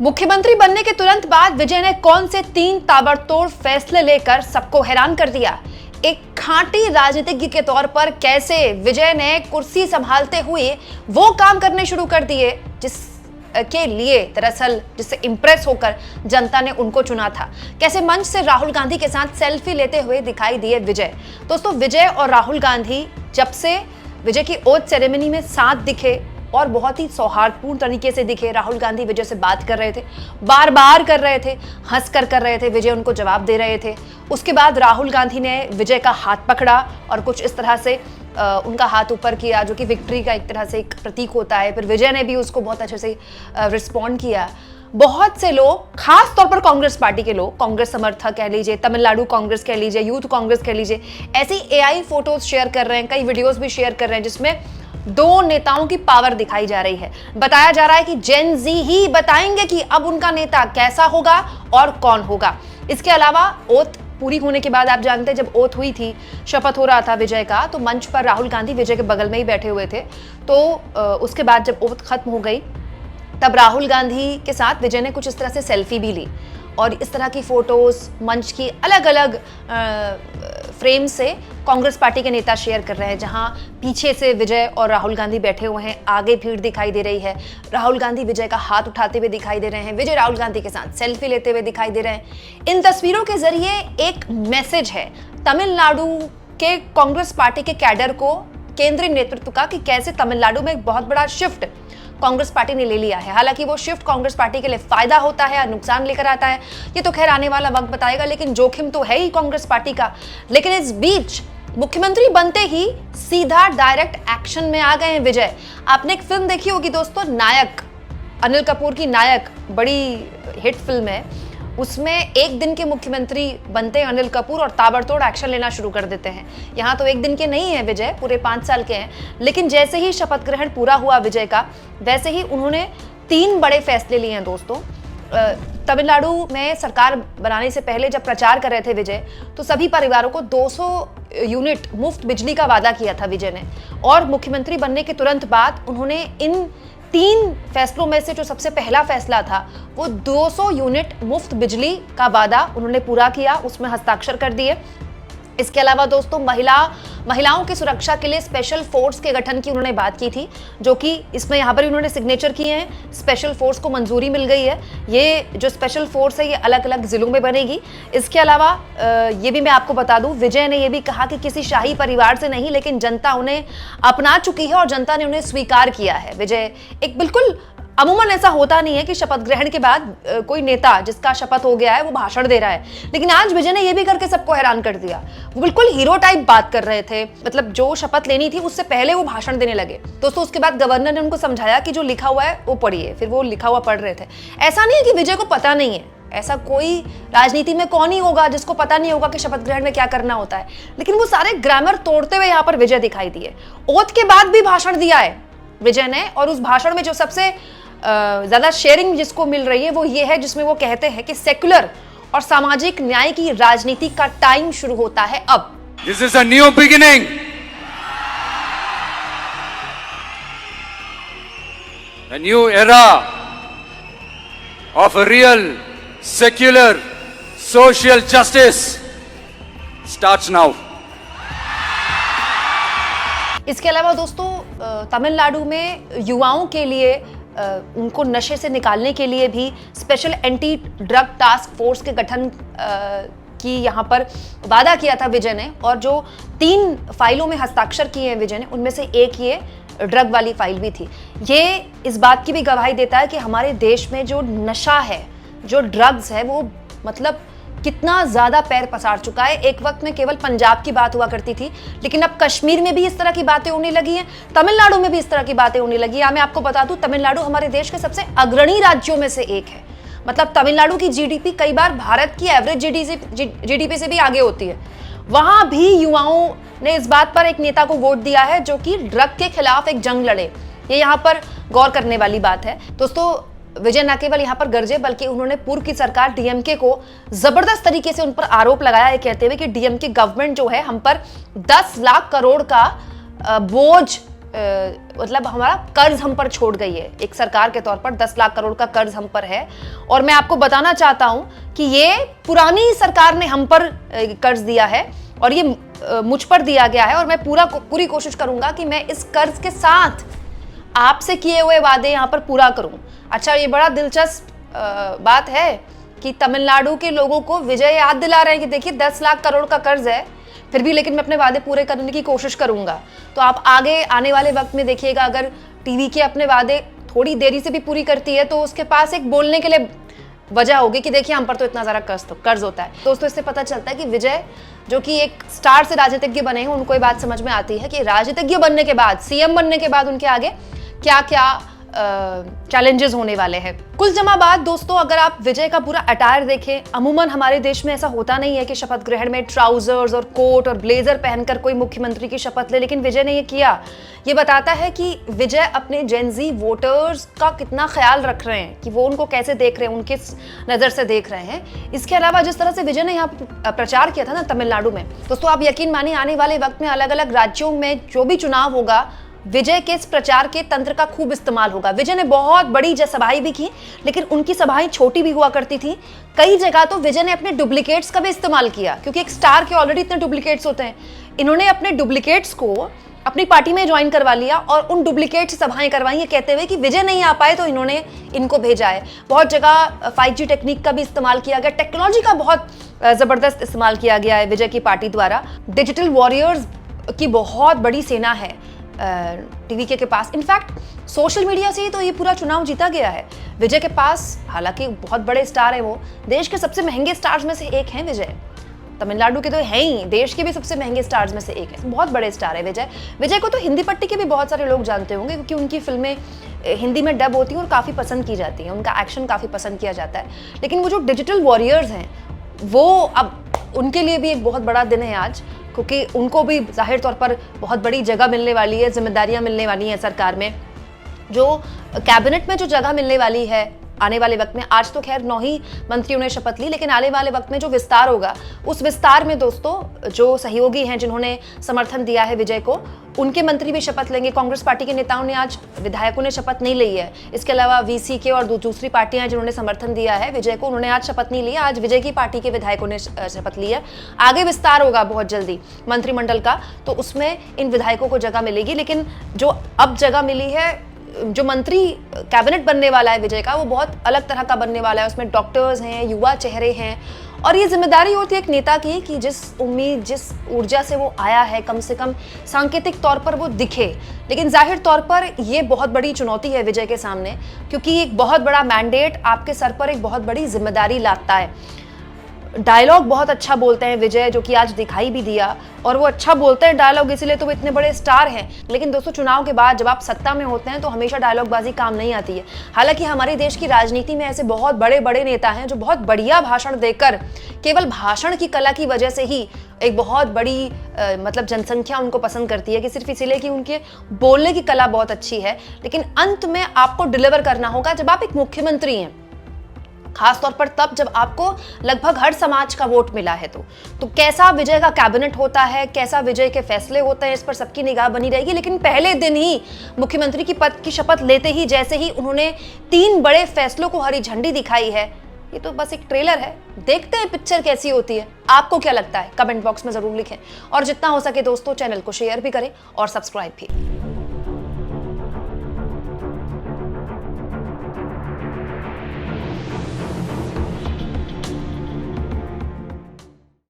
मुख्यमंत्री बनने के तुरंत बाद विजय ने कौन से 3 ताबड़तोड़ फैसले लेकर सबको हैरान कर दिया। एक खांटी राजनीतिज्ञ के तौर पर कैसे विजय ने कुर्सी संभालते हुए वो काम करने शुरू कर दिए जिसके लिए दरअसल जिससे इंप्रेस होकर जनता ने उनको चुना था। कैसे मंच से राहुल गांधी के साथ सेल्फी लेते हुए दिखाई दिए विजय। दोस्तों, विजय और राहुल गांधी जब से विजय की ओथ सेरेमनी में साथ दिखे और बहुत ही सौहार्दपूर्ण तरीके से दिखे, राहुल गांधी विजय से बात कर रहे थे, बार बार कर रहे थे, हंस कर रहे थे, विजय उनको जवाब दे रहे थे। उसके बाद राहुल गांधी ने विजय का हाथ पकड़ा और कुछ इस तरह से उनका हाथ ऊपर किया, जो कि विक्ट्री का एक तरह से एक प्रतीक होता है। फिर विजय ने भी उसको बहुत अच्छे से रिस्पॉन्ड किया। बहुत से लोग, खास तौर पर कांग्रेस पार्टी के लोग, कांग्रेस समर्थक कह लीजिए, तमिलनाडु कांग्रेस कह लीजिए, यूथ कांग्रेस कह लीजिए, ऐसी एआई फोटोज शेयर कर रहे हैं, कई वीडियोस भी शेयर कर रहे हैं जिसमें 2 नेताओं की पावर दिखाई जा रही है। बताया जा रहा है कि जेन जी ही बताएंगे कि अब उनका नेता कैसा होगा और कौन होगा। इसके अलावा ओथ पूरी होने के बाद आप जानते हैं, जब ओथ हुई थी, शपथ हो रहा था विजय का, तो मंच पर राहुल गांधी विजय के बगल में ही बैठे हुए थे। तो उसके बाद जब ओथ खत्म हो गई तब राहुल गांधी के साथ विजय ने कुछ इस तरह से सेल्फी भी ली और इस तरह की फोटोज मंच की अलग अलग फ्रेम से कांग्रेस पार्टी के नेता शेयर कर रहे हैं, जहां पीछे से विजय और राहुल गांधी बैठे हुए हैं, आगे भीड़ दिखाई दे रही है, राहुल गांधी विजय का हाथ उठाते हुए दिखाई दे रहे हैं, विजय राहुल गांधी के साथ सेल्फी लेते हुए दिखाई दे रहे हैं। इन तस्वीरों के जरिए एक मैसेज है तमिलनाडु के कांग्रेस पार्टी के कैडर को, केंद्रीय नेतृत्व का, कि कैसे तमिलनाडु में एक बहुत बड़ा शिफ्ट कांग्रेस पार्टी ने ले लिया है। हालांकि वो शिफ्ट कांग्रेस पार्टी के लिए फायदा होता है या नुकसान लेकर आता है, ये तो खैर आने वाला वक्त बताएगा, लेकिन जोखिम तो है ही कांग्रेस पार्टी का। लेकिन इस बीच मुख्यमंत्री बनते ही सीधा डायरेक्ट एक्शन में आ गए हैं विजय। आपने एक फिल्म देखी होगी दोस्तों, नायक, अनिल कपूर की नायक, बड़ी हिट फिल्म है। उसमें एक दिन के मुख्यमंत्री बनते हैं अनिल कपूर और ताबड़तोड़ एक्शन लेना शुरू कर देते हैं। यहाँ तो एक दिन के नहीं है विजय, पूरे 5 साल के हैं। लेकिन जैसे ही शपथ ग्रहण पूरा हुआ विजय का, वैसे ही उन्होंने 3 बड़े फैसले लिए हैं दोस्तों। तमिलनाडु में सरकार बनाने से पहले जब प्रचार कर रहे थे विजय, तो सभी परिवारों को 200 यूनिट मुफ्त बिजली का वादा किया था विजय ने। और मुख्यमंत्री बनने के तुरंत बाद उन्होंने इन 3 फैसलों में से जो सबसे पहला फैसला था वो 200 यूनिट मुफ्त बिजली का वादा उन्होंने पूरा किया, उसमें हस्ताक्षर कर दिए। इसके अलावा दोस्तों महिलाओं की सुरक्षा के लिए स्पेशल फोर्स के गठन की उन्होंने बात की थी, जो कि इसमें यहाँ पर उन्होंने सिग्नेचर किए हैं। स्पेशल फोर्स को मंजूरी मिल गई है। ये जो स्पेशल फोर्स है ये अलग अलग जिलों में बनेगी। इसके अलावा ये भी मैं आपको बता दूं, विजय ने ये भी कहा कि किसी शाही परिवार से नहीं, लेकिन जनता उन्हें अपना चुकी है और जनता ने उन्हें स्वीकार किया है। विजय एक बिल्कुल, अमूमन ऐसा होता नहीं है कि शपथ ग्रहण के बाद कोई नेता जिसका शपथ हो गया है वो भाषण दे रहा है, लेकिन आज विजय ने ये भी करके सबको हैरान कर दिया। वो बिल्कुल हीरो टाइप बात कर रहे थे, मतलब जो शपथ लेनी थी उससे पहले वो भाषण देने लगे। दोस्तों, उसके बाद गवर्नर ने उनको समझाया कि जो लिखा हुआ है वो पढ़िए, फिर वो लिखा हुआ पढ़ रहे थे। ऐसा नहीं है कि विजय को पता नहीं है, ऐसा कोई राजनीति में कौन ही होगा जिसको पता नहीं होगा कि शपथ ग्रहण में क्या करना होता है, लेकिन वो सारे ग्रामर तोड़ते हुए यहाँ पर विजय दिखाई दिए। ओथ के बाद भी भाषण दिया है विजय ने, और उस भाषण में जो सबसे ज्यादा शेयरिंग जिसको मिल रही है वो ये है जिसमें वो कहते हैं कि सेक्युलर और सामाजिक न्याय की राजनीति का टाइम शुरू होता है अब। This is a new beginning, a new era of a real secular social justice starts now. इसके अलावा दोस्तों, तमिलनाडु में युवाओं के लिए उनको नशे से निकालने के लिए भी special anti drug task force के गठन की यहाँ पर वादा किया था विजय ने, और जो 3 फाइलों में हस्ताक्षर किए हैं विजय ने, उनमें से एक ये ड्रग वाली फाइल भी थी। ये इस बात की भी गवाही देता है कि हमारे देश में जो नशा है, जो ड्रग्स है, वो मतलब कितना ज्यादा पैर पसार चुका है। एक वक्त में केवल पंजाब की बात हुआ करती थी, लेकिन अब कश्मीर में भी इस तरह की बातें होने लगी हैं, तमिलनाडु में भी इस तरह की बातें होने लगी हैं। मैं आपको बता दूं, तमिलनाडु हमारे देश के सबसे अग्रणी राज्यों में से एक है। मतलब तमिलनाडु की जीडीपी कई बार भारत की एवरेज जीडीपी से भी आगे होती है। वहां भी युवाओं ने इस बात पर एक नेता को वोट दिया है जो कि ड्रग के खिलाफ एक जंग लड़े। ये यहाँ पर गौर करने वाली बात है दोस्तों। विजय न केवल यहाँ पर गरजे, बल्कि उन्होंने पूर्व की सरकार डीएमके को जबरदस्त तरीके से उन पर आरोप लगाया है, कहते हुए कि डीएमके गवर्नमेंट जो है हम पर 10 लाख करोड़ का बोझ मतलब हमारा कर्ज हम पर छोड़ गई है। एक सरकार के तौर पर 10 लाख करोड़ का कर्ज हम पर है और मैं आपको बताना चाहता हूं कि ये पुरानी सरकार ने हम पर कर्ज दिया है और ये मुझ पर दिया गया है और मैं पूरी कोशिश करूंगा कि मैं इस कर्ज के साथ आपसे किए हुए वादे यहां पर पूरा करूं। अच्छा, ये बड़ा दिलचस्प बात है कि तमिलनाडु के लोगों को विजय याद दिला रहे हैं कि देखिए 10 लाख करोड़ का कर्ज है फिर भी, लेकिन मैं अपने वादे पूरे करने की कोशिश करूंगा। तो आप आगे आने वाले वक्त में देखिएगा, अगर टीवी के अपने वादे थोड़ी देरी से भी पूरी करती है तो उसके पास एक बोलने के लिए वजह होगी कि देखिए हम पर तो इतना ज़्यादा कर्ज होता है। दोस्तों, इससे पता चलता है कि विजय जो कि एक स्टार से राजनीतिज्ञ बने हैं, उनको ये बात समझ में आती है कि राजनीतिज्ञ बनने के बाद, सीएम बनने के बाद उनके आगे क्या क्या चैलेंजेस होने वाले हैं। कुल जमा बात दोस्तों, अगर आप विजय का पूरा अटायर देखें, अमूमन हमारे देश में ऐसा होता नहीं है कि शपथ ग्रहण में ट्राउजर्स और कोट और ब्लेजर पहनकर कोई मुख्यमंत्री की शपथ ले, लेकिन विजय ने ये किया। ये बताता है कि विजय अपने जेनजी वोटर्स का कितना ख्याल रख रहे हैं, कि वो उनको कैसे देख रहे हैं, उनके नज़र से देख रहे हैं। इसके अलावा जिस तरह से विजय ने यहाँ प्रचार किया था ना तमिलनाडु में, दोस्तों आप यकीन मानिए आने वाले वक्त में अलग अलग राज्यों में जो भी चुनाव होगा, विजय के इस प्रचार के तंत्र का खूब इस्तेमाल होगा। विजय ने बहुत बड़ी सभाएं भी की, लेकिन उनकी सभाएं छोटी भी हुआ करती थी। कई जगह तो विजय ने अपने डुप्लीकेट्स का भी इस्तेमाल किया, क्योंकि एक स्टार के ऑलरेडी इतने डुप्लीकेट्स होते हैं। इन्होंने अपने डुप्लीकेट्स को अपनी पार्टी में ज्वाइन करवा लिया और उन डुप्लीकेट सभाएं करवाई, ये कहते हुए कि विजय नहीं आ पाए तो इन्होंने इनको भेजा है। बहुत जगह 5G टेक्निक का भी इस्तेमाल किया गया, टेक्नोलॉजी का बहुत जबरदस्त इस्तेमाल किया गया है विजय की पार्टी द्वारा। डिजिटल वॉरियर्स की बहुत बड़ी सेना है टीवी के पास। इनफैक्ट सोशल मीडिया से ही तो ये पूरा चुनाव जीता गया है विजय के पास। हालांकि बहुत बड़े स्टार हैं, वो देश के सबसे महंगे स्टार्स में से एक हैं विजय। तमिलनाडु के तो है ही, देश के भी सबसे महंगे स्टार्स में से एक है। बहुत बड़े स्टार है विजय। विजय को तो हिंदी पट्टी के भी बहुत सारे लोग जानते होंगे, क्योंकि उनकी फिल्में हिंदी में डब होती हैं और काफ़ी पसंद की जाती हैं, उनका एक्शन काफ़ी पसंद किया जाता है। लेकिन वो जो डिजिटल वॉरियर्स हैं, वो अब उनके लिए भी एक बहुत बड़ा दिन है आज, क्योंकि उनको भी जाहिर तौर पर बहुत बड़ी जगह मिलने वाली है, जिम्मेदारियां मिलने वाली हैं सरकार में। जो कैबिनेट में जो जगह मिलने वाली है आने वाले वक्त में, आज तो खैर 9 ही मंत्रियों ने शपथ ली, लेकिन आने वाले वक्त में जो विस्तार होगा, उस विस्तार में दोस्तों जो सहयोगी हैं जिन्होंने समर्थन दिया है विजय को, उनके मंत्री भी शपथ लेंगे। कांग्रेस पार्टी के नेताओं ने आज, विधायकों ने शपथ नहीं ली है। इसके अलावा VC और दूसरी पार्टियां हैं जिन्होंने समर्थन दिया है विजय को, उन्होंने आज शपथ नहीं लिया। आज विजय की पार्टी के विधायकों ने शपथ ली है। आगे विस्तार होगा बहुत जल्दी मंत्रिमंडल का, तो उसमें इन विधायकों को जगह मिलेगी। लेकिन जो अब जगह मिली है, जो मंत्री कैबिनेट बनने वाला है विजय का, वो बहुत अलग तरह का बनने वाला है। उसमें डॉक्टर्स हैं, युवा चेहरे हैं, और ये जिम्मेदारी होती है एक नेता की कि जिस उम्मीद, जिस ऊर्जा से वो आया है, कम से कम सांकेतिक तौर पर वो दिखे। लेकिन जाहिर तौर पर ये बहुत बड़ी चुनौती है विजय के सामने, क्योंकि एक बहुत बड़ा मैंडेट आपके सर पर एक बहुत बड़ी जिम्मेदारी लाता है। डायलॉग बहुत अच्छा बोलते हैं विजय, जो कि आज दिखाई भी दिया, और वो अच्छा बोलते हैं डायलॉग, इसीलिए तो वो इतने बड़े स्टार हैं। लेकिन दोस्तों, चुनाव के बाद जब आप सत्ता में होते हैं तो हमेशा डायलॉगबाजी काम नहीं आती है। हालांकि हमारे देश की राजनीति में ऐसे बहुत बड़े बड़े नेता हैं जो बहुत बढ़िया भाषण देकर, केवल भाषण की कला की वजह से ही एक बहुत बड़ी मतलब जनसंख्या उनको पसंद करती है, कि सिर्फ इसीलिए कि उनके बोलने की कला बहुत अच्छी है। लेकिन अंत में आपको डिलीवर करना होगा जब आप एक मुख्यमंत्री हैं, खासतौर पर तब जब आपको लगभग हर समाज का वोट मिला है। तो कैसा विजय का कैबिनेट होता है, कैसा विजय के फैसले होते हैं, इस पर सबकी निगाह बनी रहेगी। लेकिन पहले दिन ही मुख्यमंत्री की पद की शपथ लेते ही जैसे ही उन्होंने 3 बड़े फैसलों को हरी झंडी दिखाई है, ये तो बस एक ट्रेलर है। देखते हैं पिक्चर कैसी होती है। आपको क्या लगता है, कमेंट बॉक्स में जरूर लिखें, और जितना हो सके दोस्तों चैनल को शेयर भी करें और सब्सक्राइब भी।